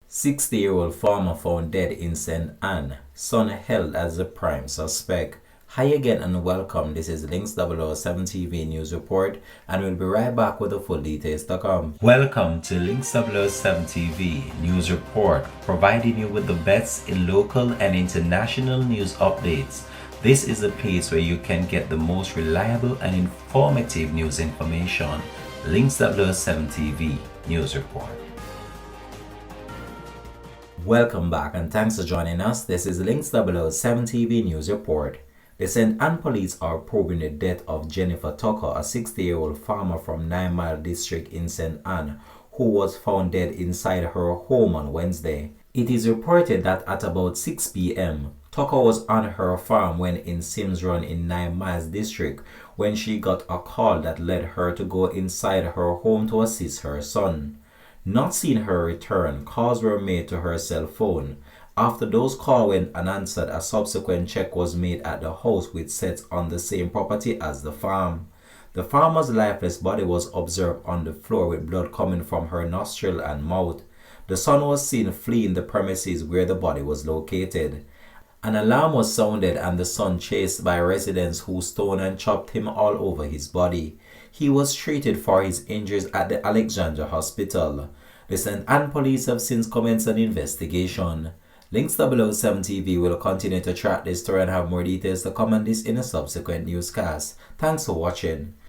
60-year-old farmer found dead in St. Anne, son held as the prime suspect. Hi again and welcome. This is Links 007 TV News Report, and we'll be right back with the full details to come. Welcome to Links 007 TV News Report, providing you with the best in local and international news updates. This is a place where you can get the most reliable and informative news information. Links 007 TV News Report. Welcome back and thanks for joining us. This is Links 007 TV News Report. The St. Anne police are probing the death of Jennifer Tucker, a 60-year-old farmer from 9 Mile District in St. Anne, who was found dead inside her home on Wednesday. It is reported that at about 6 p.m., Tucker was on her farm when in Sims Run in 9 Miles District when she got a call that led her to go inside her home to assist her son. Not seeing her return, calls were made to her cell phone. After those calls went unanswered, a subsequent check was made at the house, which sits on the same property as the farm. The farmer's lifeless body was observed on the floor with blood coming from her nostril and mouth. The son was seen fleeing the premises where the body was located. An alarm was sounded and the son chased by residents who stoned and chopped him all over his body. He was treated for his injuries at the Alexandra Hospital. The St. Anne police have since commenced an investigation. Links 007 TV will continue to track this story and have more details to come on this in a subsequent newscast. Thanks for watching.